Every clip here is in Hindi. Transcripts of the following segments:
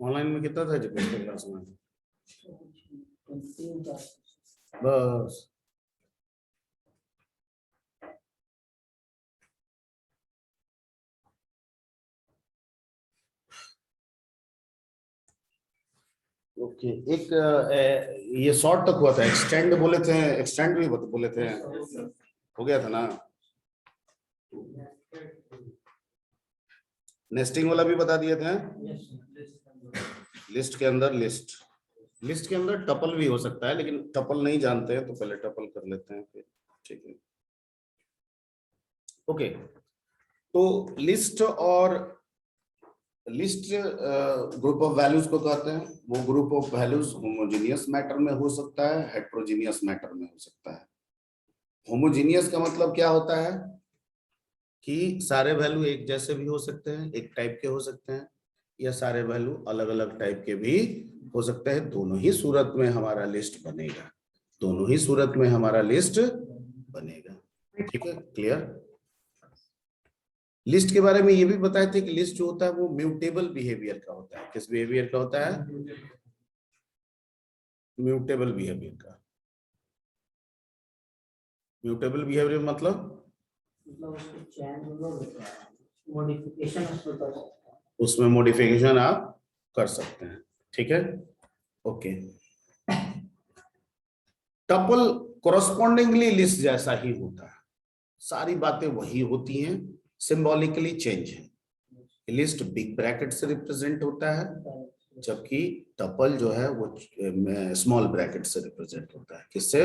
ऑनलाइन में कितना था जब पिछले क्लास में? बस ओके। एक ये शॉर्ट तक हुआ था, एक्सटेंड बोले थे, एक्सटेंड भी बोले थे, हो गया था ना। नेस्टिंग वाला भी बता दिए थे। लिस्ट के अंदर लिस्ट के अंदर टपल भी हो सकता है, लेकिन टपल नहीं जानते हैं तो पहले टपल कर लेते हैं फिर। ठीक है, ओके। तो लिस्ट ग्रुप ऑफ वैल्यूज को कहते हैं। वो group of values homogeneous matter में हो सकता है, हेट्रोजीनियस मैटर में हो सकता है। होमोजेनियस का मतलब क्या होता है कि सारे वैल्यू एक जैसे भी हो सकते हैं, एक टाइप के हो सकते हैं, या सारे वैल्यू अलग अलग टाइप के भी हो सकते हैं। दोनों ही सूरत में हमारा लिस्ट बनेगा, दोनों ही सूरत में हमारा लिस्ट बनेगा। ठीक है, क्लियर। लिस्ट के बारे में ये भी बताए थे कि लिस्ट जो होता है वो म्यूटेबल बिहेवियर का होता है। किस बिहेवियर का होता है? म्यूटेबल बिहेवियर का। म्यूटेबल बिहेवियर मतलब उसमें मॉडिफिकेशन आप कर सकते हैं। ठीक है, ओके। टपल कोरस्पॉन्डिंगली लिस्ट जैसा ही होता है, सारी बातें वही होती हैं, सिंबॉलिकली चेंज है। लिस्ट बिग ब्रैकेट से रिप्रेजेंट होता है, जबकि टपल जो है वो स्मॉल ब्रैकेट से रिप्रेजेंट होता है। किससे?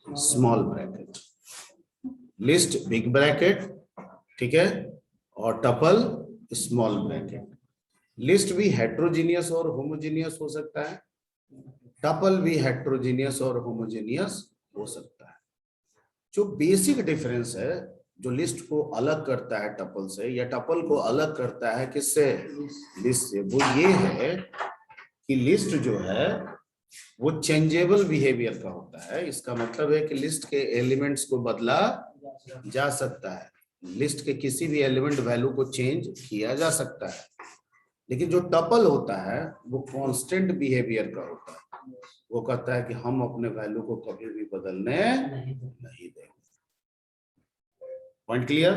Small bracket. List big bracket, ठीक है, और टपल स्मॉल ब्रैकेट। लिस्ट भी हेट्रोजीनियस और होमोजीनियस हो सकता है, टपल भी हेट्रोजीनियस और होमोजीनियस हो सकता है। जो बेसिक डिफरेंस है, जो लिस्ट को अलग करता है टपल से, या टपल को अलग करता है किससे? लिस्ट से, वो ये है कि लिस्ट जो है वो चेंजेबल बिहेवियर का होता है। इसका मतलब है कि लिस्ट के एलिमेंट्स को बदला जा सकता है, लिस्ट के किसी भी एलिमेंट वैल्यू को चेंज किया जा सकता है। लेकिन जो टपल होता है वो कांस्टेंट बिहेवियर का होता है। वो कहता है कि हम अपने वैल्यू को कभी भी बदलने नहीं देंगे। Point clear?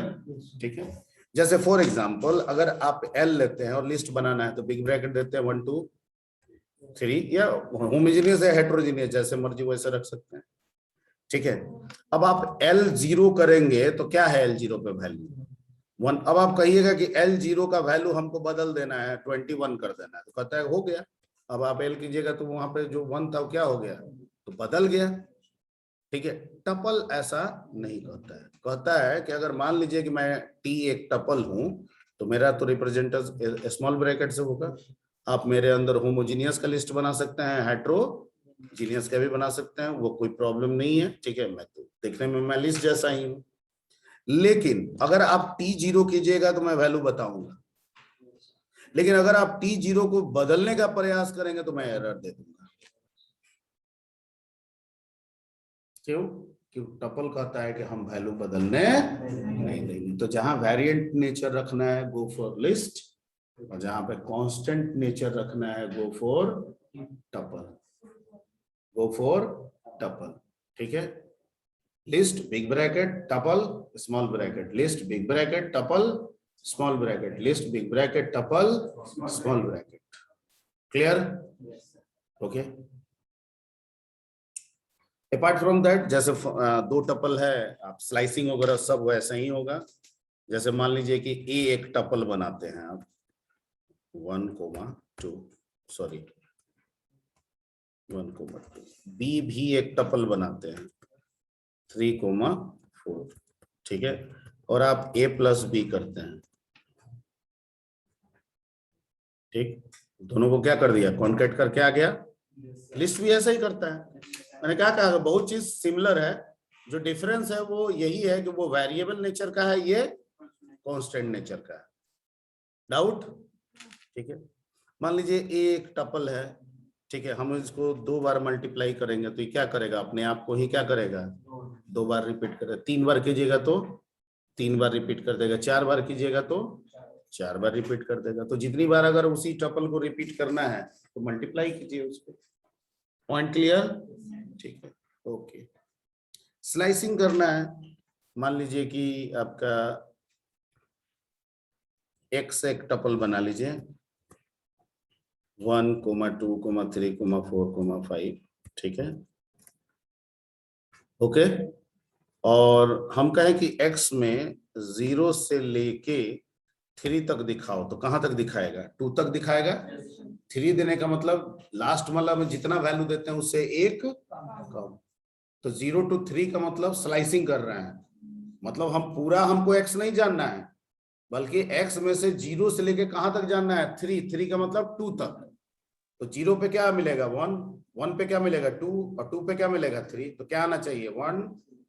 ठीक है। जैसे फॉर एग्जांपल अगर आप एल लेते हैं और लिस्ट बनाना है तो बिग ब्रैकेट देते हैं 1 2 3, या होमोजेनियस या हेट्रोजेनियस जैसे मर्जी वैसे रख सकते हैं। ठीक है, अब आप L0 करेंगे तो क्या है L0 पे वैल्यू 1। अब आप कहिएगा कि L0 का वैल्यू हमको बदल देना है, 21 कर देना है, तो कहता है हो गया। अब आप L कीजिएगा तो वहां पे जो 1 था वो क्या हो गया? तो बदल गया। ठीक है, टपल ऐसा नहीं कहता है। कहता है कि अगर मान लीजिए कि मैं T एक टपल हूं तो मेरा तो रिप्रेजेंटर स्मॉल ब्रैकेट से होगा। आप मेरे अंदर होमोजीनियस का लिस्ट बना सकते हैं, हेट्रोजीनियस का भी बना सकते हैं, वो कोई प्रॉब्लम नहीं है। ठीक है, मैं तो देखने में मैं लिस्ट जैसा ही हूं। लेकिन अगर आप T0 कीजिएगा तो मैं वैल्यू बताऊंगा, लेकिन अगर आप T0 को बदलने का प्रयास करेंगे तो मैं एरर दे दूंगा। क्यों? क्योंकि टपल कहता है कि हम वैल्यू बदलने नहीं देंगे। तो जहां वेरिएंट नेचर रखना है गो फॉर लिस्ट, और जहां पे कांस्टेंट नेचर रखना है go for tuple, go for tuple. ठीक है, list big bracket tuple small bracket, list big bracket tuple small bracket, list big bracket tuple small bracket. Clear? Okay. Apart from that, जैसे दो टपल है, आप स्लाइसिंग वगैरह सब वैसा ही होगा। जैसे मान लीजिए कि ए एक टपल बनाते हैं आप 1 2, सॉरी 1 2, बी भी एक टपल बनाते हैं 3 4। ठीक है, और आप ए प्लस बी करते हैं। ठीक, दोनों को क्या कर दिया? कॉन्केट करके आ गया। लिस्ट भी ऐसा ही करता है। मैंने क्या कहा, बहुत चीज सिमिलर है, जो डिफरेंस है वो यही है कि वो वेरिएबल नेचर का है, ये कांस्टेंट नेचर का है। डाउट? ठीक है, मान लीजिए ए एक टपल है। ठीक है, हम इसको 2 बार मल्टीप्लाई करेंगे तो ये क्या करेगा? अपने आप को ही क्या करेगा? 2 बार रिपीट करेगा। 3 बार कीजिएगा तो 3 बार रिपीट कर देगा, 4 बार कीजिएगा तो 4 बार रिपीट कर देगा। तो जितनी बार अगर उसी टपल को रिपीट करना है तो मल्टीप्लाई कीजिए उसको। Point clear? ठीक है, ओके। स्लाइसिंग करना है, मान लीजिए कि आपका x एक टपल बना लीजिए 1, 2, 3, 4, 5, ठीक है, ओके। और हम कहें कि x में 0 से लेके 3 तक दिखाओ, तो कहां तक दिखाएगा? 2 तक दिखाएगा। 3 देने का मतलब लास्ट मतलब में जितना वैल्यू देते हैं उससे एक कम। तो 0 to 3 का मतलब स्लाइसिंग कर रहे हैं, मतलब हम पूरा, हमको x नहीं जानना है, बल्कि x में से 0 से लेके कहां तक जानना है? 3 का मतलब 2 तक। तो 0 पे क्या मिलेगा? 1, 1 पे क्या मिलेगा? 2, और 2 पे क्या मिलेगा? 3। तो क्या आना चाहिए? 1,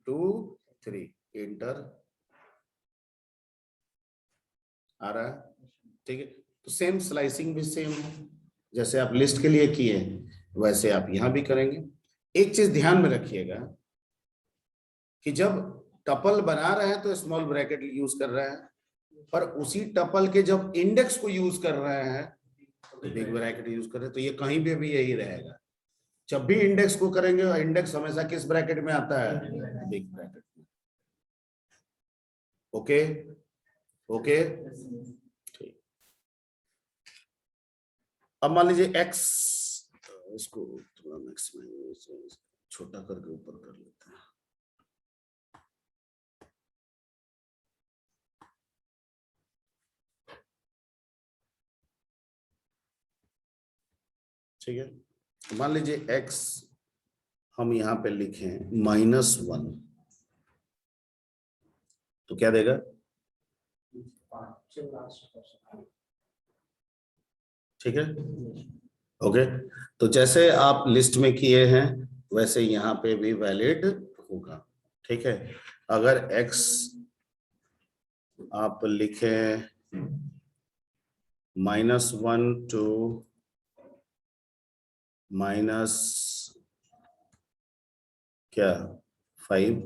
2, 3। एंटर आ रहा है, ठीक है। तो सेम स्लाइसिंग भी सेम है, जैसे आप लिस्ट के लिए किए वैसे आप यहां भी करेंगे। एक चीज ध्यान में रखिएगा कि जब टपल बना रहे हैं तो स्मॉल ब्रैकेट यूज कर रहे हैं, पर उसी टपल के जब इंडेक्स को यूज कर रहे हैं तो बिग ब्रैकेट यूज कर रहे हैं। तो ये कहीं पे भी यही रहेगा, जब भी इंडेक्स को करेंगे, इंडेक्स हमेशा किस ब्रैकेट में आता है? बिग ब्रैकेट में। ओके, ओके, ठीक। अब मान लीजिए x, इसको थोड़ा मैक्सिमम छोटा करके ऊपर कर लेते हैं। ठीक है, मान लीजिए x हम यहां पे लिखें -1, तो क्या देगा? ठीक है, ओके। तो जैसे आप लिस्ट में किए हैं वैसे यहाँ पे भी वैलिड होगा, ठीक है। अगर x आप लिखें -1 to माइनस क्या 5,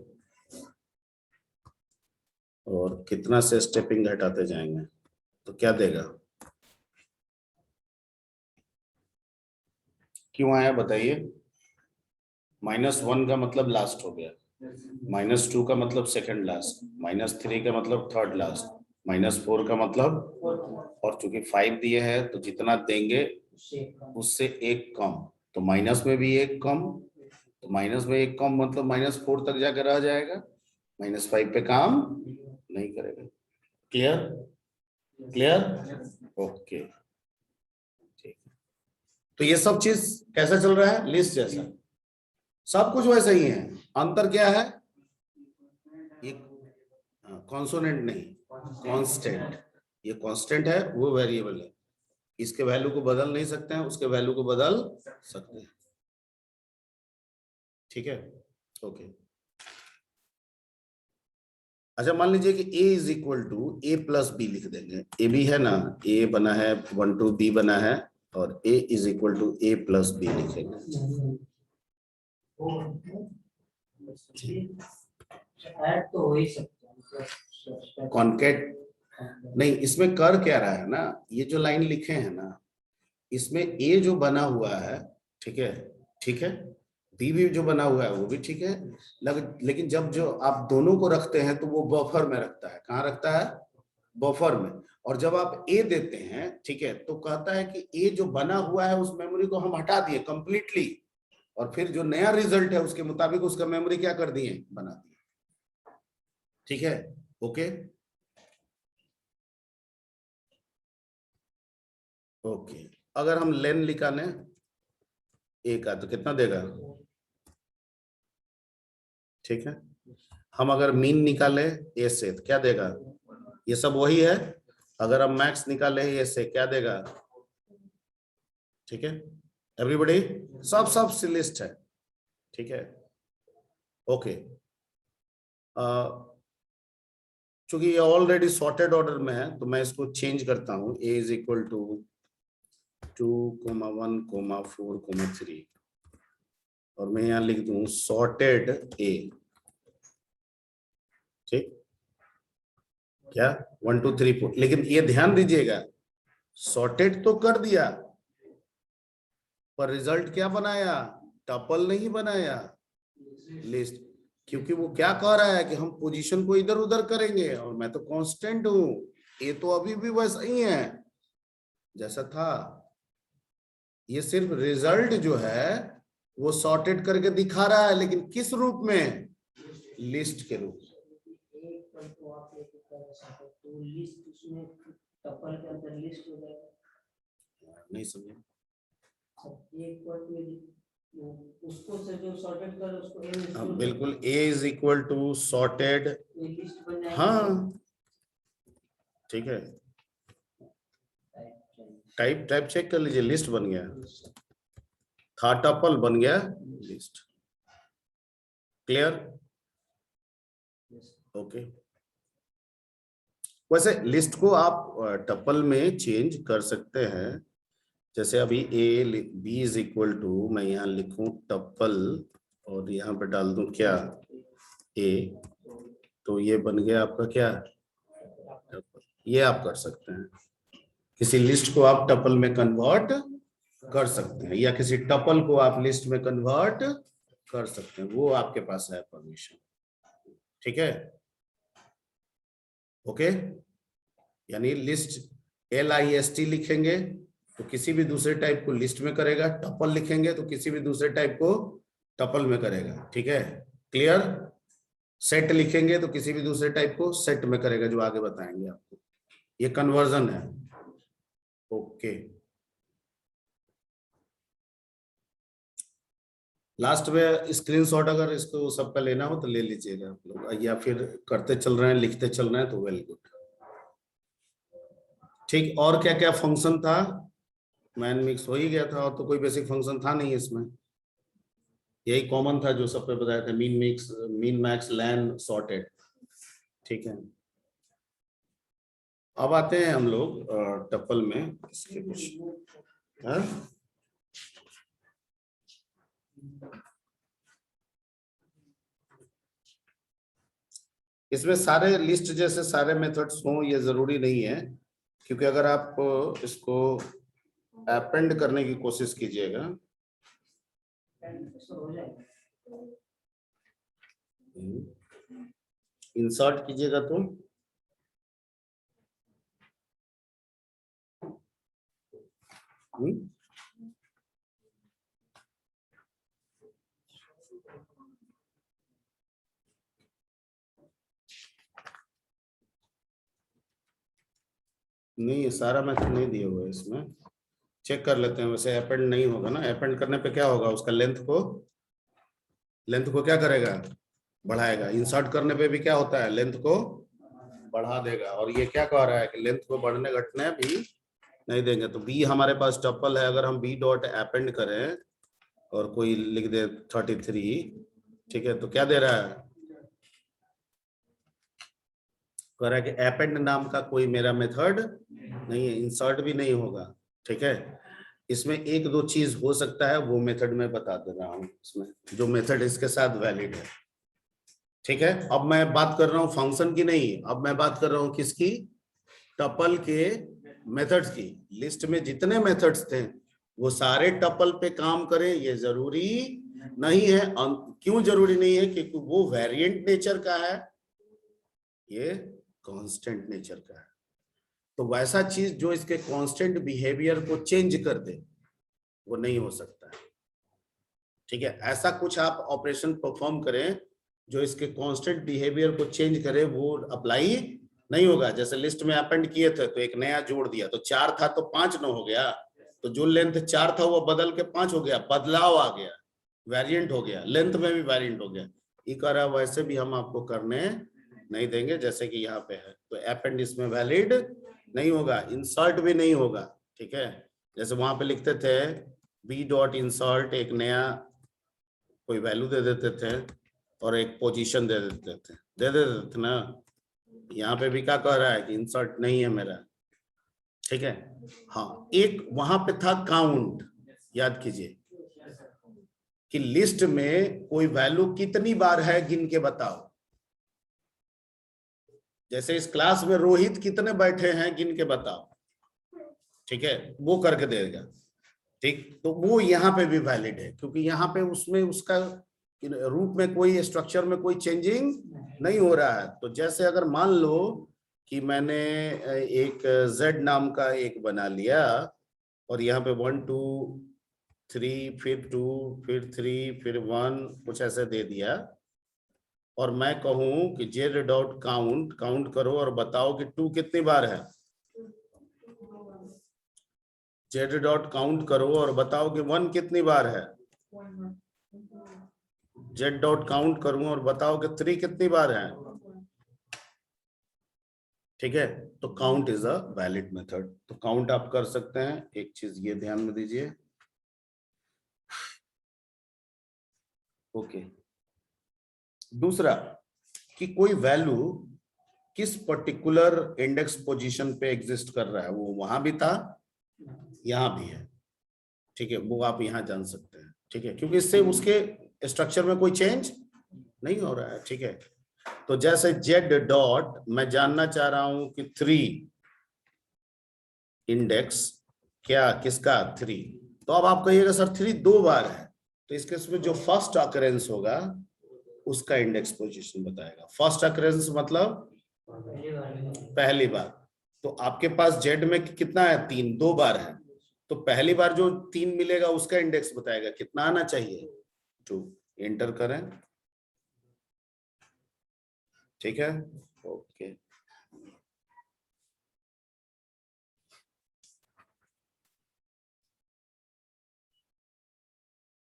और कितना से स्टेपिंग घटाते जाएंगे तो क्या देगा? क्यों आया बताइए? -1 का मतलब लास्ट हो गया, -2 का मतलब सेकंड लास्ट, -3 का मतलब थर्ड लास्ट, -4 का मतलब, और चूंकि 5 दिए हैं तो जितना देंगे उससे एक कम, तो माइनस में भी एक कम, तो माइनस में एक कम मतलब -4 तक जाकर रह जाएगा, -5 पे काम नहीं करेगा। क्लियर? क्लियर, ओके, ठीक। तो ये सब चीज कैसा चल रहा है? लिस्ट जैसा, सब कुछ वैसा ही है। अंतर क्या है? ये कॉन्सोनेंट नहीं, कांस्टेंट। ये कांस्टेंट है, वो वेरिएबल है, इसके वैल्यू को बदल नहीं सकते हैं, उसके वैल्यू को बदल सकते हैं, ठीक है, ओके। अच्छा, मान लीजिए कि a is equal to a plus b लिख देंगे। ए बी है ना, a बना है 1 to b बना है, और a is equal to a plus b लिखेंगे। कॉन्केट नहीं, इसमें कर क्या रहा है ना, ये जो लाइन लिखे हैं ना, इसमें ए जो बना हुआ है, ठीक है, ठीक है, बी भी जो बना हुआ है वो भी ठीक है, लेकिन जब जो आप दोनों को रखते हैं तो वो बफर में रखता है। कहाँ रखता है? बफर में। और जब आप ए देते हैं, ठीक है, तो कहता है कि ए जो बना हुआ है उस मेमोरी को हम हटा दिए कंप्लीटली, और फिर जो नया रिजल्ट है उसके मुताबिक उसका मेमोरी क्या कर दिए? बना दिए, ठीक है, ओके, ओके। अगर हम लेन निकालें ए का तो कितना देगा? ठीक है, हम अगर मीन निकाले ए से तो क्या देगा? ये सब वही है। अगर हम मैक्स निकाले ए से क्या देगा? ठीक है, एवरीबॉडी, सब से लिस्ट है, ठीक है, ओके। चूंकि ये ऑलरेडी सॉर्टेड ऑर्डर में है तो मैं इसको चेंज करता हूं, ए इज इक्वल टू 2, 1, 4, 3, और मैं यहां लिख दूं सॉर्टेड ए, ठीक, क्या 1 2 3 4, लेकिन ये ध्यान दीजिएगा सॉर्टेड तो कर दिया पर रिजल्ट क्या बनाया, टपल नहीं बनाया, लिस्ट। क्योंकि वो क्या कह रहा है कि हम पोजीशन को इधर उधर करेंगे और मैं तो कांस्टेंट हूं, ये तो अभी भी वैसा ही है जैसा था। ये सिर्फ रिजल्ट जो है वो सॉर्टेड करके दिखा रहा है, लेकिन किस रूप में, लिस्ट के रूप में। नहीं समझे उसको से जो सॉर्टेड कर उसको हाँ बिल्कुल, A is equal to sorted, हाँ ठीक है, टाइप टाइप चेक कर लीजिए, लिस्ट बन गया, था टपल बन गया लिस्ट। क्लियर? ओके। वैसे लिस्ट को आप टपल में चेंज कर सकते हैं, जैसे अभी A B is equal to, मैं यहाँ लिखूं टपल और यहाँ पे डाल दूं क्या, ए, तो ये बन गया आपका क्या, टपल। ये आप कर सकते हैं, किसी लिस्ट को आप टपल में कन्वर्ट कर सकते हैं या किसी टपल को आप लिस्ट में कन्वर्ट कर सकते हैं, वो आपके पास है परमिशन। ठीक है, ओके। यानी लिस्ट LIST लिखेंगे तो किसी भी दूसरे टाइप को लिस्ट में करेगा, टपल लिखेंगे तो किसी भी दूसरे टाइप को टपल में करेगा। ठीक है, क्लियर? सेट लिखेंगे तो किसी भी दूसरे टाइप को सेट में करेगा, जो आगे बताएंगे आपको। ये कन्वर्जन है। ओके, लास्ट में स्क्रीनशॉट अगर इसको सबका लेना हो तो ले लीजिएगा आप लोग, या फिर करते चल रहे हैं लिखते चल रहे हैं तो वेल गुड। ठीक, और क्या क्या फंक्शन था, मैन मिक्स हो ही गया था, और तो कोई बेसिक फंक्शन था नहीं इसमें, यही कॉमन था जो सब पे बताया था, मीन मिक्स, मीन मैक्स लैन सॉर्टेड। ठीक है, अब आते हैं हम लोग टपल में इसके कुछ, हाँ? इसमें सारे लिस्ट जैसे सारे मेथड्स हों ये जरूरी नहीं है, क्योंकि अगर आप इसको अपेंड करने की कोशिश कीजिएगा, इंसर्ट कीजिएगा तो नहीं, ये सारा मैथड नहीं दिया हुआ है इसमें, चेक कर लेते हैं। वैसे अपेंड नहीं होगा ना, अपेंड करने पे क्या होगा, उसका लेंथ को क्या करेगा, बढ़ाएगा। इंसर्ट करने पे भी क्या होता है, लेंथ को बढ़ा देगा। और ये क्या कह रहा है कि लेंथ को बढ़ने घटने भी नहीं देंगे। तो बी हमारे पास टपल है, अगर हम बी डॉट अपेंड करें और कोई लिख दे 33, ठीक है, तो क्या दे रहा है, कह रहा है कि अपेंड नाम का कोई मेरा मेथड नहीं है, इंसर्ट भी नहीं होगा। ठीक है, इसमें एक दो चीज हो सकता है, वो मेथड मैं बता दे रहा हूँ इसमें, जो मेथड इसके साथ वैलिड है। ठीक है, अब मैं बात कर रहा हूँ फंक्शन की नहीं, अब मैं बात कर रहा हूँ किसकी, टपल के मेथड्स की। लिस्ट में जितने मेथड्स थे वो सारे टपल पे काम करें ये जरूरी नहीं है। क्यों जरूरी नहीं है, क्योंकि वो वेरिएंट नेचर का है, ये कांस्टेंट नेचर का है। तो वैसा चीज जो इसके कांस्टेंट बिहेवियर को चेंज कर दे वो नहीं हो सकता है। ठीक है, ऐसा कुछ आप ऑपरेशन परफॉर्म करें जो इसके कांस्टेंट बिहेवियर को चेंज करे, वो अप्लाई नहीं होगा। जैसे लिस्ट में अपेंड किए थे तो एक नया जोड़ दिया, तो 4 था तो 5 न हो गया, तो जो लेंथ 4 था वो बदल के 5 हो गया, बदलाव आ गया, वेरिएंट हो गया, लेंथ में भी वेरिएंट हो गया। ये कह रहा वैसे भी हम आपको करने नहीं देंगे जैसे कि यहाँ पे है, तो अपेंड इसमें वैलिड नहीं होगा, इंसर्ट भी नहीं होगा। ठीक है, जैसे वहां पे लिखते थे बी डॉट इंसर्ट, एक नया कोई वैल्यू दे देते थे और एक पोजीशन दे देते थे ना, यहाँ पे भी क्या कह रहा है कि इंसर्ट नहीं है मेरा। ठीक है, हाँ, एक वहां पे था काउंट, याद कीजिए कि लिस्ट में कोई वैल्यू कितनी बार है गिन के बताओ, जैसे इस क्लास में रोहित कितने बैठे हैं गिन के बताओ, ठीक है, वो करके देगा। ठीक, तो वो यहाँ पे भी वैलिड है, क्योंकि यहाँ पे उसमें उसका रूप में कोई स्ट्रक्चर में कोई चेंजिंग नहीं हो रहा है। तो जैसे अगर मान लो कि मैंने एक z नाम का एक बना लिया और यहाँ पे 1 2 3 फिर 2 फिर 3 फिर 1 कुछ ऐसे दे दिया, और मैं कहूं कि जेड डॉट काउंट काउंट करो और बताओ कि 2 कितनी बार है। जेड डॉट काउंट करो और बताओ कि 1 कितनी बार है। जेड डॉट काउंट करूं और बताओ कि 3 कितनी बार है। ठीक है, तो count is a valid method. तो काउंट आप कर सकते हैं। एक चीज ये ध्यान में दीजिए। ओके, दूसरा कि कोई वैल्यू किस पर्टिकुलर इंडेक्स पोजीशन पे एग्जिस्ट कर रहा है, वो वहां भी था यहां भी है। ठीक है, वो आप यहां जान सकते हैं। ठीक है, क्योंकि इससे उसके स्ट्रक्चर में कोई चेंज नहीं हो रहा है। ठीक है, तो जैसे जेड डॉट मैं जानना चाह रहा हूं कि 3 इंडेक्स क्या किसका 3, तो अब आप कहिएगा सर 3 2 बार है, तो इस केस में जो फर्स्ट अकरेंस होगा उसका इंडेक्स पोजीशन बताएगा। फर्स्ट अकरेंस मतलब पहली बार। तो आपके पास जेड में कितना है 3 2 बार है, तो पहली बार जो 3 मिलेगा उसका इंडेक्स बताएगा कितना आना चाहिए 2। एंटर करें। ठीक है, ओके।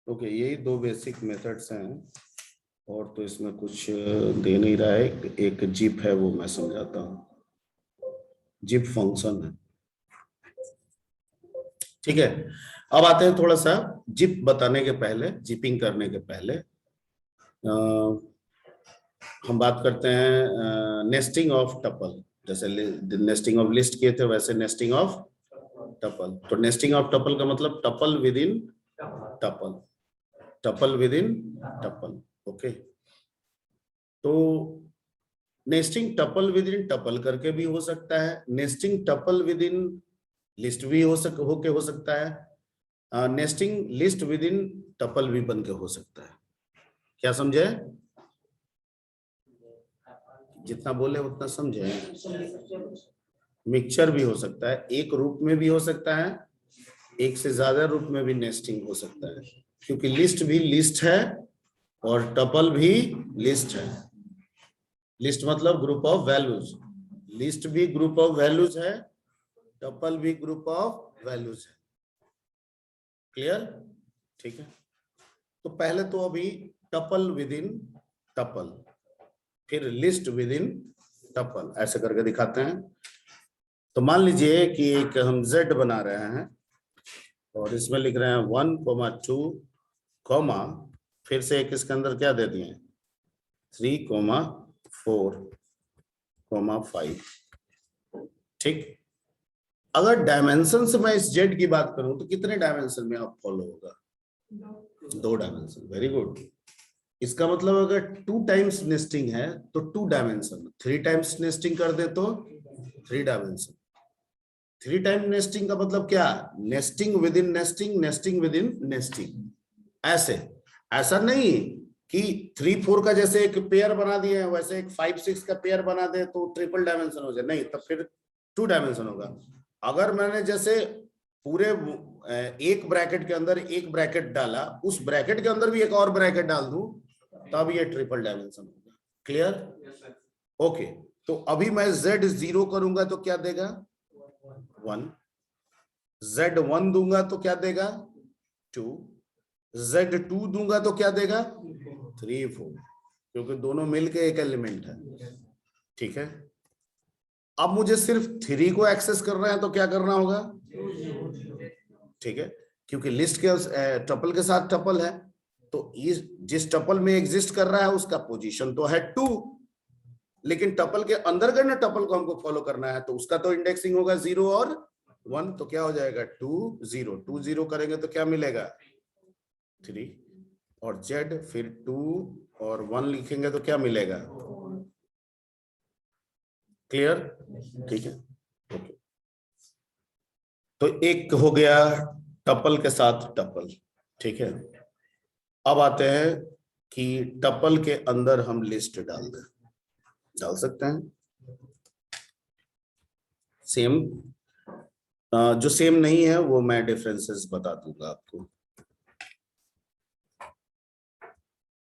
ओके, यही 2 बेसिक मेथड्स हैं, और तो इसमें कुछ दे नहीं रहा है। एक जिप है वो मैं समझाता हूँ, जिप फंक्शन है। ठीक है, अब आते हैं थोड़ा सा जिप बताने के पहले, जिपिंग करने के पहले हम बात करते हैं नेस्टिंग ऑफ टपल। जैसे नेस्टिंग ऑफ लिस्ट किए थे वैसे नेस्टिंग ऑफ टपल। तो नेस्टिंग ऑफ टपल का मतलब tuple within tuple, tuple within tuple. Okay, तो nesting tuple within tuple करके भी हो सकता है, nesting tuple within list भी हो सकता है, nesting list within tuple भी बन के हो सकता है। क्या समझे? जितना बोले उतना समझे। मिक्सचर भी हो सकता है, एक रूप में भी हो सकता है, एक से ज्यादा रूप में भी नेस्टिंग हो सकता है, क्योंकि लिस्ट भी लिस्ट है और टपल भी लिस्ट है। लिस्ट मतलब ग्रुप ऑफ वैल्यूज, लिस्ट भी ग्रुप ऑफ वैल्यूज है, टपल भी ग्रुप ऑफ वैल्यूज है। क्लियर? ठीक है, तो पहले तो अभी टपल विद इन टपल, फिर लिस्ट विद इन टपल ऐसे करके दिखाते हैं। तो मान लीजिए कि एक हम z बना रहे हैं और इसमें लिख रहे हैं 1 2 कॉमा, फिर से एक इसके अंदर क्या दे दिए 3 4 5। ठीक, अगर डायमेंशन से मैं इस z की बात करूं तो कितने डायमेंशन में आप फॉलो होगा? 2 डायमेंशन। Very good. इसका मतलब अगर 2 टाइम्स नेस्टिंग है तो 2 डायमेंशन, 3 टाइम्स नेस्टिंग कर दे तो 3 डायमेंशन। 3 टाइम नेस्टिंग का मतलब क्या? Nesting with in nesting, nesting with in nesting. ऐसे, ऐसा नहीं कि 3 4 का जैसे एक पेयर बना दिए हैं वैसे एक 5 6 का पेयर बना दे तो ट्रिपल डायमेंशन हो जाए, नहीं, तब फिर 2 डायमेंशन होगा। अगर मैंने जैसे पूरे एक ब्रैकेट के अंदर एक ब्रैकेट डाला, उस ब्रैकेट के अंदर भी एक और ब्रैकेट डाल दूं, तब ये ट्रिपल डायमेंशन होगा। क्लियर? ओके, तो अभी मैं z 0 करूंगा तो क्या देगा 1, z1 दूंगा तो क्या देगा 2, z2 दूंगा तो क्या देगा 3 4, क्योंकि दोनों मिलके एक एलिमेंट है। ठीक है, अब मुझे सिर्फ 3 को एक्सेस करना है तो क्या करना होगा? ठीक है, क्योंकि लिस्ट के टपल के साथ टपल है, तो इस जिस टपल में एग्जिस्ट कर रहा है उसका पोजीशन तो है 2, लेकिन टपल के अंदर का ना टपल को हमको फॉलो करना है तो उसका तो इंडेक्सिंग होगा 0 और 1, तो क्या हो जाएगा 2 0 2 0 करेंगे तो क्या मिलेगा 3, और z फिर 2 और 1 लिखेंगे तो क्या मिलेगा क्लियर? ठीक है, ओके। तो एक हो गया टपल के साथ टपल, ठीक है। अब आते हैं कि टपल के अंदर हम लिस्ट डाल सकते हैं। सेम, जो सेम नहीं है वो मैं डिफरेंसेस बता दूंगा आपको,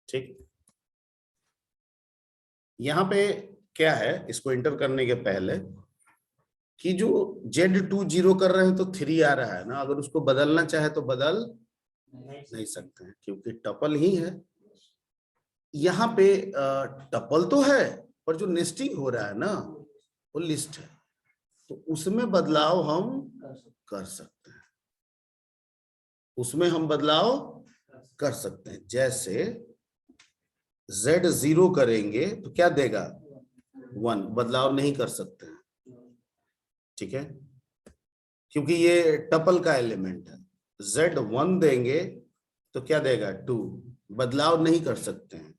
ठीक। यहां पे क्या है, इसको एंटर करने के पहले कि जो Z2 0 कर रहे हैं तो 3 आ रहा है ना, अगर उसको बदलना चाहे तो बदल नहीं सकते हैं क्योंकि टपल ही है। यहाँ पे टपल तो है पर जो नेस्टिंग हो रहा है ना वो लिस्ट है, तो उसमें बदलाव हम कर सकते हैं, उसमें हम बदलाव कर सकते हैं। जैसे Z0 करेंगे तो क्या देगा 1, बदलाव नहीं कर सकते हैं, ठीक है, क्योंकि ये टपल का एलिमेंट है। Z1 देंगे तो क्या देगा 2, बदलाव नहीं कर सकते हैं।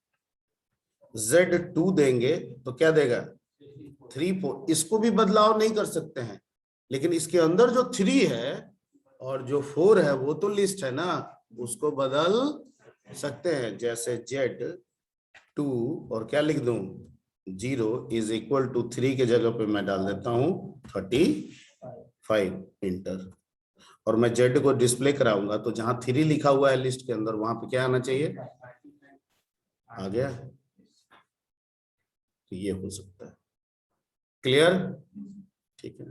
Z2 देंगे तो क्या देगा 3 4, इसको भी बदलाव नहीं कर सकते हैं, लेकिन इसके अंदर जो 3 है और जो 4 है वो तो लिस्ट है ना, उसको बदल सकते हैं। जैसे Z2 और क्या लिख दूं 0 इज इक्वल टू 3 के जगह पे मैं डाल देता हूं 35 इंटर, और मैं Z को डिस्प्ले कराऊंगा तो जहां 3 लिखा हुआ है लिस्ट के अंदर वहां पे क्या आना चाहिए, आ गया। तो ये हो सकता है, क्लियर? ठीक है,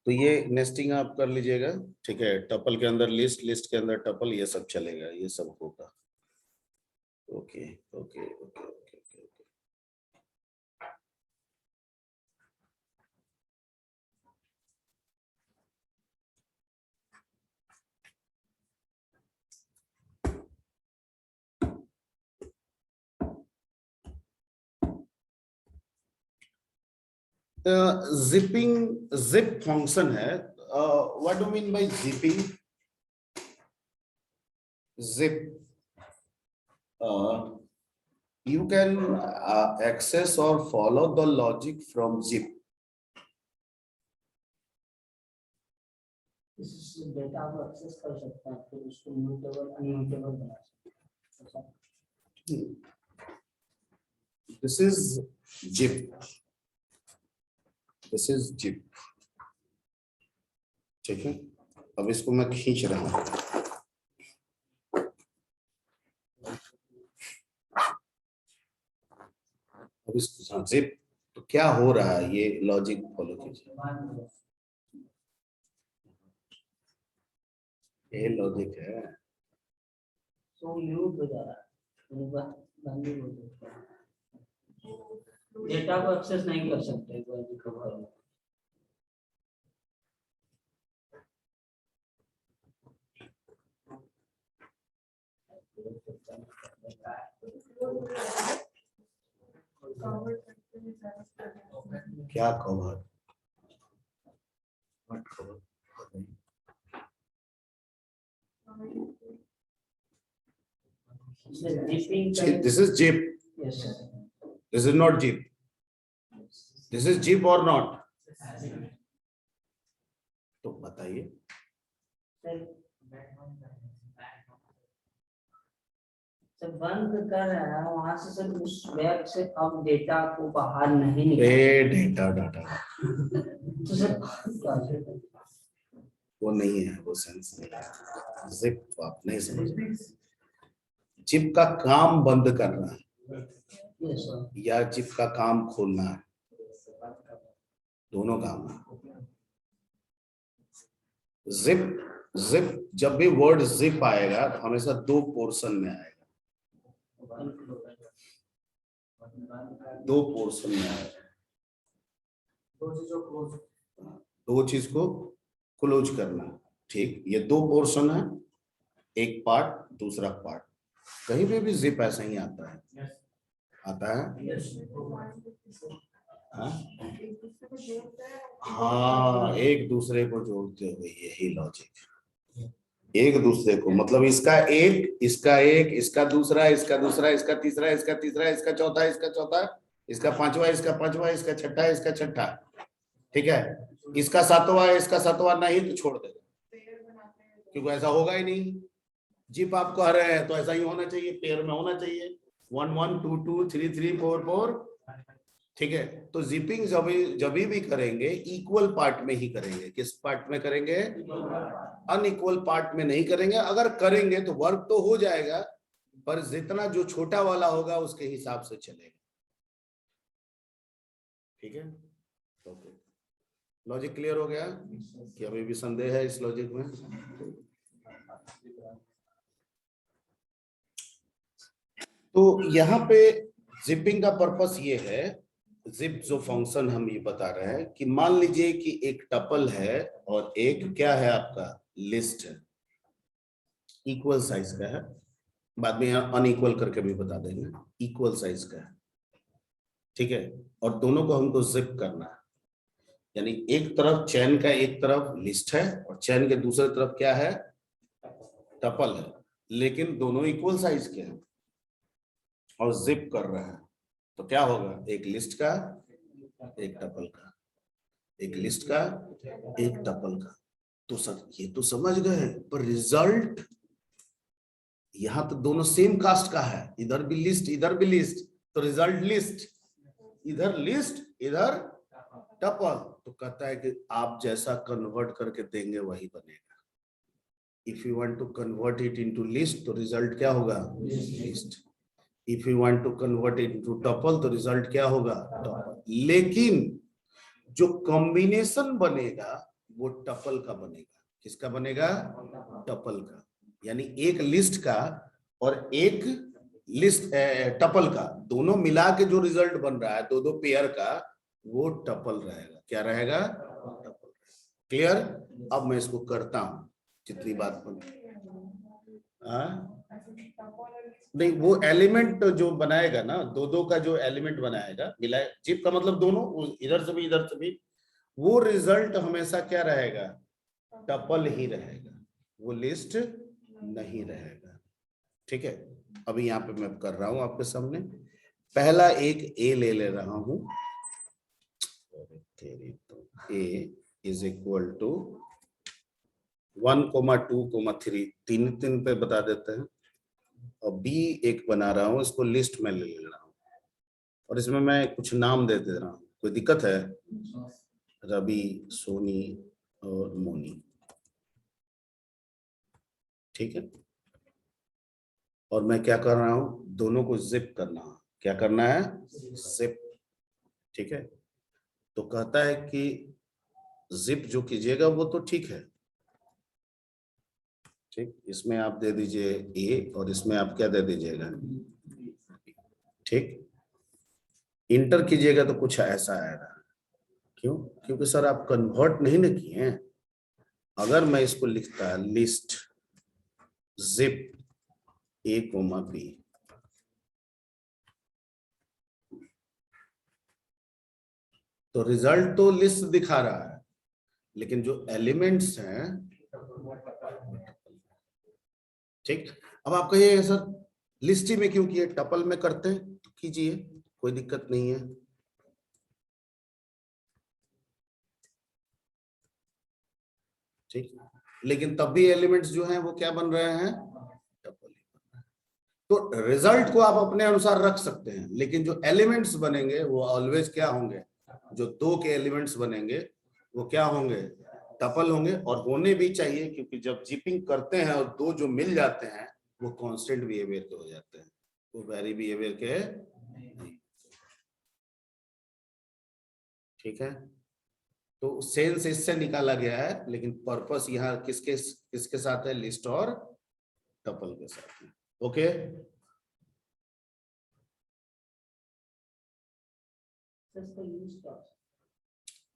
तो ये नेस्टिंग आप कर लीजिएगा, ठीक है। टपल के अंदर लिस्ट, लिस्ट के अंदर टपल, ये सब चलेगा, ये सब होगा। Okay okay okay okay okay. Zipping, zip function है। What do mean by zipping? Zip, you can access or follow the logic from zip. इस डेटा को एक्सेस कर सकते हैं, फिर उसको म्यूटेबल अनम्यूटेबल बना सकते हैं। This is zip. This is zip. ठीक है, अब इसको मैं खींच रहा हूं। अब इसको जिप, तो क्या हो रहा है, ये लॉजिक फॉलो कीजिए। ये लॉजिक है, तो म्यूट हो जा रहा है, डेटा को एक्सेस नहीं कर सकते कोई। क्या cover? This is zip. Yes, sir. This is not zip. This is zip or not? तो बताइए। सर बंद कर रहा है वहां से, सर उस वेब से अब डेटा को बाहर नहीं निकल। डेटा डाटा तो सर वो नहीं है, वो सेंस नहीं है। जिप आप नहीं समझ रहे, जिप का काम बंद करना है या जिप का काम खोलना है, दोनों काम है। जिप, जिप जब भी वर्ड जिप आएगा तो हमेशा 2 पोर्शन में आएगा, 2 पोर्शन में आएगा। 2 चीज को क्लोज करना, ठीक। ये 2 पोर्शन है, एक पार्ट दूसरा पार्ट। कहीं पे भी जिप ऐसा ही आता है, आता है। हाँ, एक दूसरे को जोड़ते हुए, यही लॉजिक, एक दूसरे को, मतलब इसका एक, इसका एक, इसका दूसरा, इसका दूसरा, इसका तीसरा, इसका तीसरा, इसका चौथा, इसका चौथा, इसका पांचवा, इसका पांचवा, इसका छठा, इसका छठा, ठीक है। इसका सातवां, इसका सातवां नहीं तो छोड़ देगा, क्योंकि ऐसा होगा ही नहीं। जिप आप कह रहे हैं तो ऐसा ही होना चाहिए, पेयर में होना चाहिए, 1 1 2 2 3 3 4 4, ठीक है। तो जिपिंग जब भी करेंगे इक्वल पार्ट में ही करेंगे। किस पार्ट में करेंगे? अनइक्वल पार्ट में नहीं करेंगे। अगर करेंगे तो वर्क तो हो जाएगा, पर जितना जो छोटा वाला होगा उसके हिसाब से चलेगा, ठीक है। ओके, लॉजिक क्लियर हो गया कि अभी भी संदेह है इस लॉजिक में? तो यहाँ पे जिपिंग का पर्पस ये है, जिप जो फंक्शन हम ये बता रहे हैं कि मान लीजिए कि एक टपल है और एक क्या है आपका लिस्ट है, इक्वल साइज का है, बाद में यहाँ अनइक्वल करके भी बता देंगे, इक्वल साइज का है, ठीक है। और दोनों को हमको जिप करना है, यानी एक तरफ चैन का एक तरफ लिस्ट है और चैन के दूसरे तरफ क्या है? टपल है, लेकिन दोनों इक्वल साइज के हैं और जिप कर रहे हैं। तो क्या होगा? एक लिस्ट का एक टपल का, एक लिस्ट का एक टपल का। तो सर ये तो समझ गए, पर रिजल्ट यहां तो दोनों सेम कास्ट का है, इधर भी लिस्ट इधर भी लिस्ट, तो रिजल्ट लिस्ट, इधर टपल। तो कहता है कि आप जैसा कन्वर्ट करके देंगे वही बनेगा। If you want to convert it into list तो रिजल्ट क्या होगा? List. If you want to convert it into tuple तो रिजल्ट क्या होगा? टपल। लेकिन जो कॉम्बिनेशन बनेगा वो टपल का बनेगा। किसका बनेगा? टपल का। यानी एक लिस्ट का और एक लिस्ट टपल का, दोनों मिला के जो रिजल्ट बन रहा है दो दो पेयर का, वो टपल रहेगा। क्या रहेगा? टपल। क्लियर? अब मैं इसको करता हूं, जितनी बात बनी। नहीं, वो एलिमेंट जो बनाएगा ना, दो दो का जो एलिमेंट बनाएगा मिलाए, जिप का मतलब दोनों, इधर से भी इधर से भी, वो रिजल्ट हमेशा क्या रहेगा? टपल ही रहेगा, वो लिस्ट नहीं रहेगा, ठीक है। अभी यहाँ पे मैं कर रहा हूं आपके सामने, पहला एक ए ले रहा हूं, तो ए इज इक्वल टू 1,2,3, तीन तीन पे बता देते हैं, और बी एक बना रहा हूं, इसको लिस्ट में ले रहा हूं, और इसमें मैं कुछ नाम दे दे रहा हूं। कोई दिक्कत है? रवि, सोनी और मोनी, ठीक है। और मैं क्या कर रहा हूं? दोनों को जिप करना है। क्या करना है? जिप, ठीक है। तो कहता है कि जिप जो कीजिएगा वो तो ठीक है, ठीक। इसमें आप दे दीजिए ए और इसमें आप क्या दे दीजिएगा? ठीक। इंटर कीजिएगा तो कुछ ऐसा आएगा। क्यों? क्योंकि सर आप कन्वर्ट नहीं ना किए हैं। अगर मैं इसको लिखता लिस्ट जिप ए कोमा बी, तो रिजल्ट तो लिस्ट दिखा रहा है, लेकिन जो एलिमेंट्स हैं, ठीक। अब आप कहिए सर लिस्ट ही में क्यों किए, टपल में करते हैं तो कीजिए, कोई दिक्कत नहीं है, ठीक। लेकिन तब भी एलिमेंट्स जो हैं वो क्या बन रहे हैं? टपल ही बन रहे हैं। तो रिजल्ट को आप अपने अनुसार रख सकते हैं, लेकिन जो एलिमेंट्स बनेंगे वो ऑलवेज क्या होंगे? जो दो के एलिमेंट्स बनेंगे वो क्या होंगे? टपल होंगे। और होने भी चाहिए, क्योंकि जब जिपिंग करते हैं और दो जो मिल जाते हैं वो कांस्टेंट बिहेवियर के हो जाते हैं, वो वेरी बिहेवियर के नहीं, ठीक है। तो सेंस इससे निकाला गया है, लेकिन पर्पस यहाँ किसके किसके साथ है? लिस्ट और टपल के साथ है। ओके, इसका यूज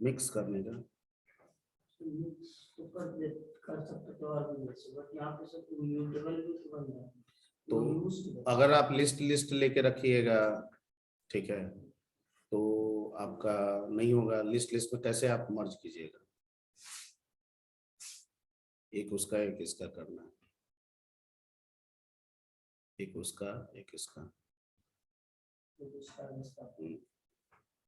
मिक्स करने का। कर सकते तो और भी अच्छे, बट यहाँ पे सब म्यूटेबल भी तो बन रहा है, तो अगर आप लिस्ट लिस्ट लेके रखिएगा, ठीक है, तो आपका नहीं होगा। लिस्ट लिस्ट में कैसे आप मर्ज कीजिएगा? एक उसका एक इसका करना है, एक उसका एक इसका।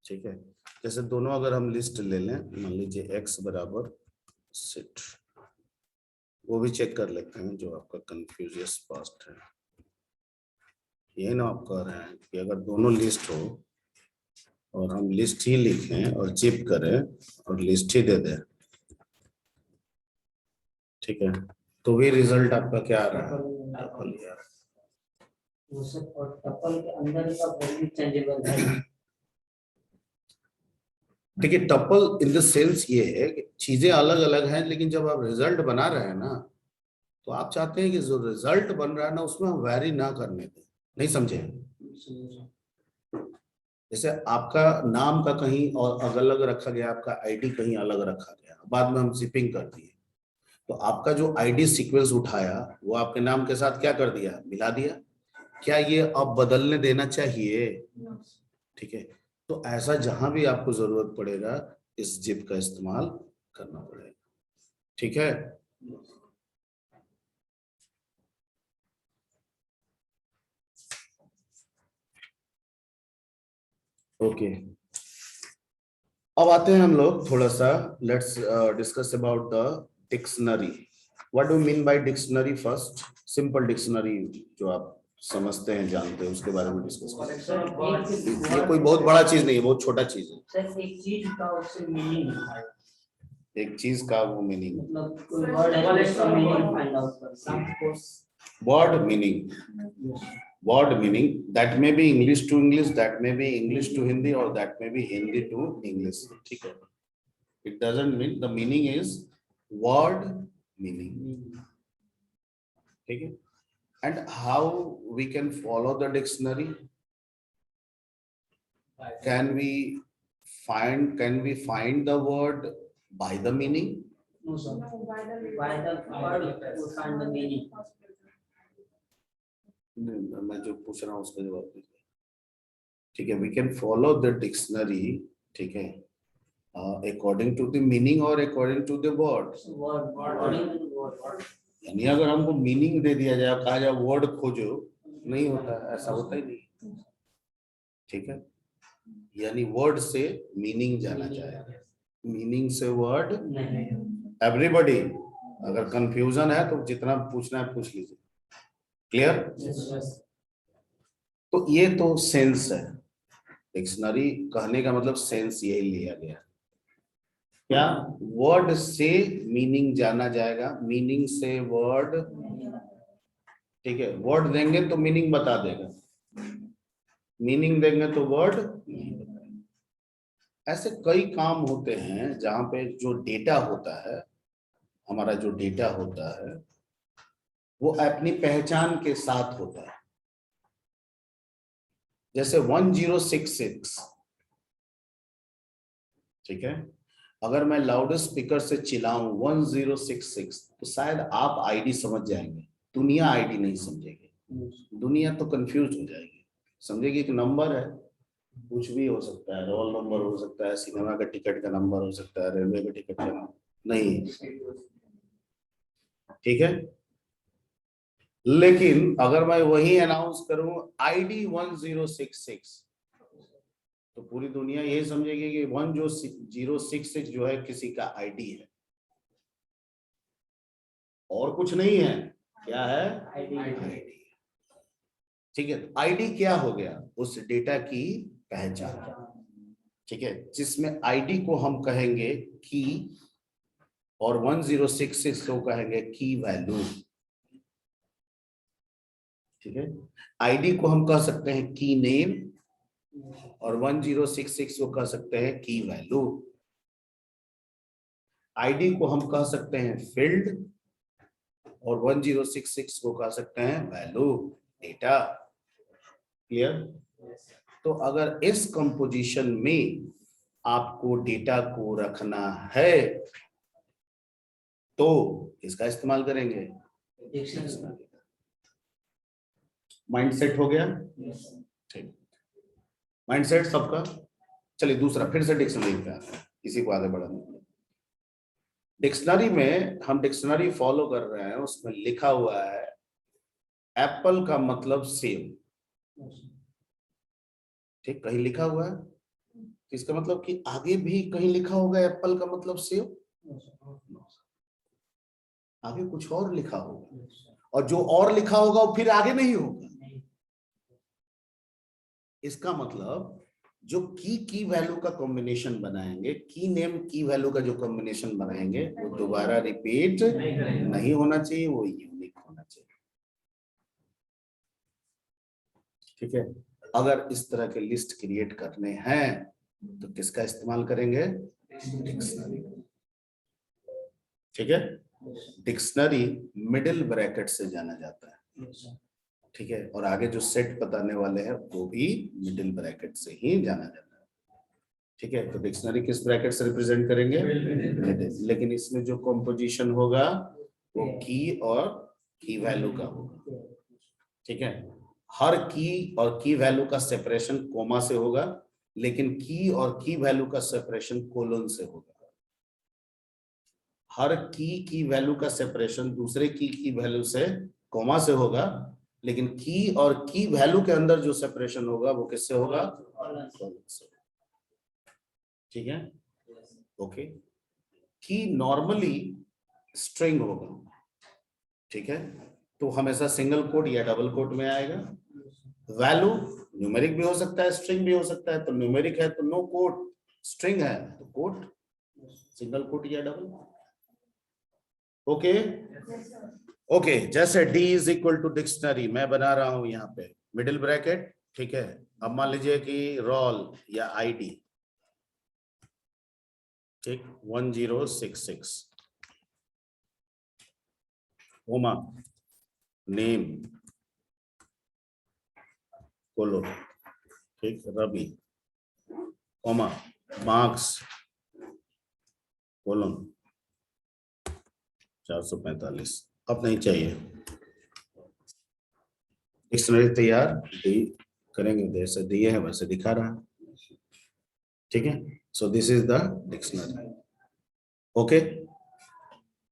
ठीक है, जैसे दोनों अगर हम लिस्ट ले लें, मान लीजिए x बराबर सिट, वो भी चेक कर लेते हैं जो आपका कंफ्यूजियस पास्ट है। ये ना आप कह रहे हैं कि अगर दोनों लिस्ट हो और हम लिस्ट ही लिखें और जिप करें और लिस्ट ही दे दें, ठीक है, तो भी रिजल्ट आपका क्या आ रहा है? टपल ही आ रहा है। टपल के अंदर का वैल्यू चेंजेबल है। देखिए, टपल इन द सेंस ये है कि चीजें अलग अलग हैं, लेकिन जब आप रिजल्ट बना रहे हैं ना, तो आप चाहते हैं कि जो रिजल्ट बन रहा है ना उसमें हम वैरी ना करने दें। नहीं समझे? जैसे आपका नाम का कहीं और अलग अलग रखा गया, आपका आईडी कहीं अलग रखा गया, बाद में हम जिपिंग कर दिए, तो आपका जो आईडी सीक्वेंस उठाया वो आपके नाम के साथ क्या कर दिया? मिला दिया। क्या ये अब बदलने देना चाहिए? ठीक है, तो ऐसा जहां भी आपको जरूरत पड़ेगा इस जिप का इस्तेमाल करना पड़ेगा। ठीक है, ओके। अब आते हैं हम लोग थोड़ा सा, let's discuss about the dictionary. What do mean bye dictionary? First simple dictionary जो आप समझते हैं, जानते हैं, उसके बारे में डिस्कस करें। ये कोई बहुत बड़ा चीज नहीं है, बहुत छोटा चीज है। सर एक चीज का उससे मीनिंग है, एक चीज का वो मीनिंग, मतलब कोई वर्ड है उसका मीनिंग फाइंड आउट कर। Word meaning, word meaning that may be English to English, that may be English to Hindi, or that may be Hindi to English. ठीक है, it doesn't mean, the meaning is word meaning. ठीक है, and how we can follow the dictionary? Can we find the word by the meaning? No sir, by the word to find the meaning. मैं जो पूछ रहा हूँ उसका जवाब दीजिए। ठीक है, we can follow the dictionary, ठीक है, अकॉर्डिंग टू द मीनिंग और अकॉर्डिंग टू द वर्ड। यानी अगर हमको मीनिंग दे दिया जाए, कहा जाए वर्ड खोजो, नहीं होता, ऐसा होता ही नहीं। ठीक है, यानी वर्ड से मीनिंग जाना चाहिए, मीनिंग से वर्ड नहीं। एवरीबॉडी, अगर कंफ्यूजन है तो जितना पूछना है पूछ लीजिए। क्लियर? तो ये तो सेंस है, डिक्शनरी कहने का मतलब सेंस यही लिया गया। क्या वर्ड से मीनिंग जाना जाएगा, मीनिंग से वर्ड। ठीक है, वर्ड देंगे तो मीनिंग बता देगा, मीनिंग देंगे तो वर्ड नहीं बताएगा। ऐसे कई काम होते हैं जहां पे जो डेटा होता है, हमारा जो डेटा होता है वो अपनी पहचान के साथ होता है। जैसे 1066, ठीक है, अगर मैं लाउड स्पीकर से चिल्लाऊं 1066, तो शायद आप आईडी समझ जाएंगे, दुनिया आईडी नहीं समझेगी, दुनिया तो कंफ्यूज हो जाएगी, समझेगी कि नंबर है, कुछ भी हो सकता है, रोल नंबर हो सकता है, सिनेमा का टिकट का नंबर हो सकता है, रेलवे का टिकट का नंबर नहीं। ठीक है, लेकिन अगर मैं वही अनाउंस करूं आईडी 1066, तो पूरी दुनिया यही समझेगी कि 1066 जो है किसी का आईडी है, और कुछ नहीं है। क्या है? आईडी। ठीक है, आईडी क्या हो गया? उस डेटा की पहचान। ठीक है, जिसमें आईडी को हम कहेंगे की और 1066 को कहेंगे की वैल्यू। ठीक है, आईडी को हम कह सकते हैं की नेम और 1066 को कह सकते हैं की वैल्यू। आईडी को हम कह सकते हैं फील्ड और 1066 को कह सकते हैं वैल्यू, डेटा। क्लियर? तो अगर इस कंपोजिशन में आपको डेटा को रखना है तो इसका इस्तेमाल करेंगे। माइंड सेट हो गया? ठीक, माइंड सेट सबका। चलिए दूसरा फिर से डिक्शनरी पे आते हैं, इसी को आगे बढ़ाने के लिए। डिक्शनरी में हम डिक्शनरी फॉलो कर रहे हैं, उसमें लिखा हुआ है एप्पल का मतलब सेब। ठीक, कहीं लिखा हुआ है, इसका मतलब कि आगे भी कहीं लिखा होगा एप्पल का मतलब सेब, आगे कुछ और लिखा होगा, और जो और लिखा होगा वो फिर आगे नहीं होगा। इसका मतलब जो की वैल्यू का कॉम्बिनेशन बनाएंगे, की नेम की वैल्यू का जो कॉम्बिनेशन बनाएंगे वो दोबारा रिपीट नहीं होना चाहिए, वो यूनिक होना चाहिए। ठीक है, अगर इस तरह के लिस्ट क्रिएट करने हैं तो किसका इस्तेमाल करेंगे? डिक्शनरी। ठीक है, डिक्शनरी मिडिल ब्रैकेट से जाना जाता है। ठीक है, और आगे जो सेट बताने वाले हैं वो भी मिडिल ब्रैकेट से ही जाना जाता है। ठीक है, तो डिक्शनरी किस ब्रैकेट से रिप्रेजेंट करेंगे? मिडिल। लेकिन इसमें जो कॉम्पोजिशन होगा वो की और की वैल्यू का होगा। ठीक है, हर की और की वैल्यू का सेपरेशन कोमा से होगा, लेकिन की और की वैल्यू का सेपरेशन कोलन से होगा। हर की वैल्यू का सेपरेशन दूसरे की वैल्यू से कोमा से होगा, लेकिन की और की वैल्यू के अंदर जो सेपरेशन होगा वो किससे होगा? कोलन से। ठीक है, ओके। की नॉर्मली स्ट्रिंग होगा। ठीक है, तो हमेशा सिंगल कोट या डबल कोट में आएगा। वैल्यू न्यूमेरिक भी हो सकता है, स्ट्रिंग भी हो सकता है। तो न्यूमेरिक है तो नो कोट, स्ट्रिंग है तो कोट, सिंगल कोट या डबल। ओके ओके, जैसे D is equal to dictionary मैं बना रहा हूं यहाँ पे मिडिल ब्रैकेट। ठीक है, अब मान लीजिए कि रोल या ID, ठीक, 1066, कोमा नेम कोलो, ठीक, रवि, कोमा मार्क्स कोलन 445। अब नहीं चाहिए, डिक्शनरी तैयार, डी करेंगे, जैसे दिए है वैसे दिखा रहा है। ठीक है, so this is the dictionary. Okay,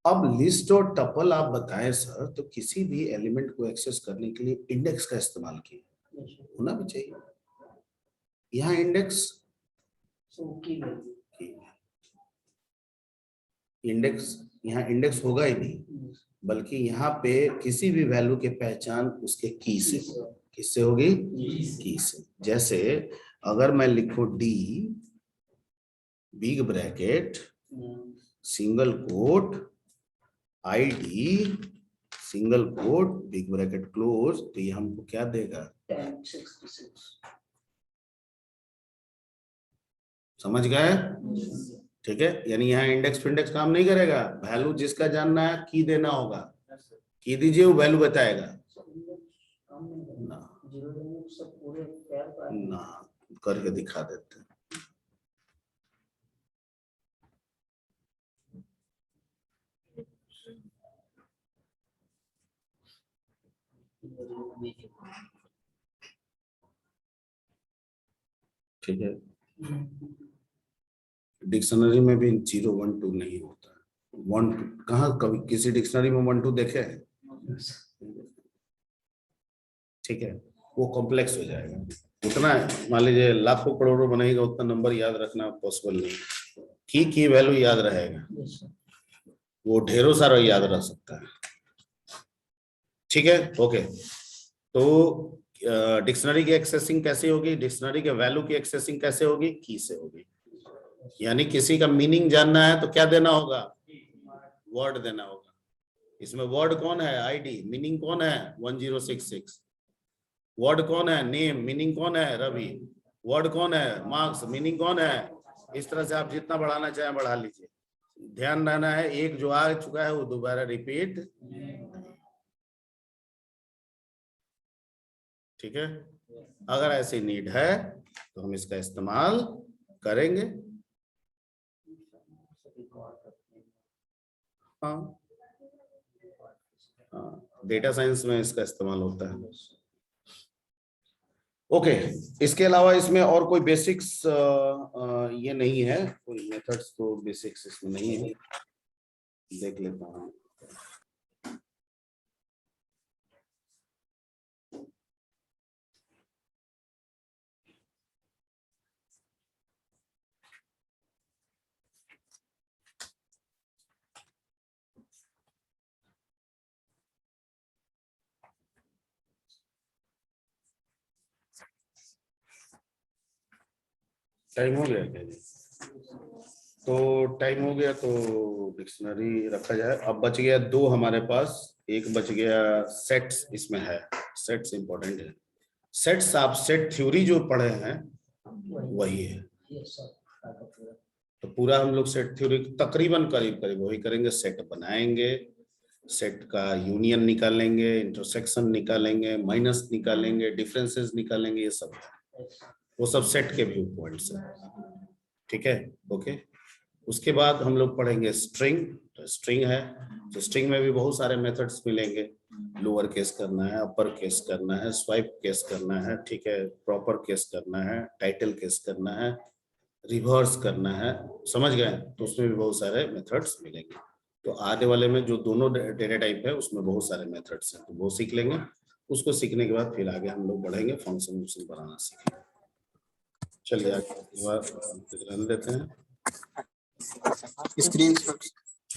अब लिस्ट और टपल आप बताएं सर, तो किसी भी एलिमेंट को एक्सेस करने के लिए इंडेक्स का इस्तेमाल किया होना भी चाहिए। यहाँ इंडेक्स यहाँ इंडेक्स होगा ही नहीं, बल्कि यहाँ पे किसी भी वैल्यू के पहचान उसके की से, किससे होगी? की से। जैसे अगर मैं लिखूं D big bracket single quote ID single quote big bracket close, तो ये हमको क्या देगा? 1066। समझ गए? ठीक है, यानी यहाँ इंडेक्स फिंडेक्स काम नहीं करेगा। वैल्यू जिसका जानना है की देना होगा, की दीजिए वो वैल्यू बताएगा ना, करके दिखा देते हैं। ठीक है, डिक्शनरी में भी 0 1 2 नहीं होता है। 1 कहाँ कभी किसी डिक्शनरी में 1 2 देखे हैं? ठीक है, वो कॉम्प्लेक्स हो जाएगा। उतना मान लीजिए लाखों करोड़ों बनाएगा, उतना नंबर याद रखना पॉसिबल नहीं। की वैल्यू याद रहेगा, वो ढेरों सारा याद रह सकता है। ठीक है, ओके। तो डिक्शनरी की एक्सेसिंग कैसे होगी? डिक्शनरी के वैल्यू की एक्सेसिंग कैसे होगी? की से होगी। यानी किसी का मीनिंग जानना है तो क्या देना होगा? वर्ड देना होगा। इसमें वर्ड कौन है? ID। मीनिंग कौन है? 1066। वर्ड कौन है? नेम। मीनिंग कौन है? रवि। वर्ड कौन है? मार्क्स। मीनिंग कौन है? इस तरह से आप जितना बढ़ाना चाहें बढ़ा लीजिए। ध्यान रहना है, एक जो आ चुका है वो दोबारा रिपीट। ठीक है, अगर ऐसी नीड है तो हम इसका इस्तेमाल करेंगे। हाँ, डेटा साइंस में इसका इस्तेमाल होता है। ओके, इसके अलावा इसमें और कोई बेसिक्स ये नहीं है, कोई मेथड्स तो बेसिक्स इसमें नहीं है। देख लेता हूँ। टाइम हो गया क्या जी? तो टाइम हो गया तो डिक्शनरी रखा जाए। अब बच गया दो हमारे पास, एक बच गया सेट्स। इसमें है सेट्स, इंपॉर्टेंट है। सेट्स आप सेट थ्योरी जो पढ़े हैं वही है। तो पूरा हम लोग सेट थ्योरी तकरीबन करीब करीब वही करेंगे। सेट बनाएंगे, सेट का यूनियन निकालेंगे, इंटरसेक्शन निकालेंगे, माइनस निकालेंगे, डिफरेंसेस निकालेंगे, ये सब वो सब सेट के व्यू पॉइंट्स हैं। ठीक है, ओके। उसके बाद हम लोग पढ़ेंगे स्ट्रिंग। तो स्ट्रिंग है, तो स्ट्रिंग में भी बहुत सारे मेथड्स मिलेंगे। लोअर केस करना है, अपर केस करना है, स्वाइप केस करना है, ठीक है, प्रॉपर केस करना है, टाइटल केस करना है, रिवर्स करना है, समझ गए? तो उसमें भी बहुत सारे मेथड्स मिलेंगे। तो आने वाले में जो दोनों डेटा टाइप है उसमें बहुत सारे मेथड्स हैं, तो वो सीख लेंगे। उसको सीखने के बाद फिर आगे हम लोग बढ़ेंगे, फंक्शन बनाना सीखेंगे। चलिए आगे रहने देते हैं। स्क्रीन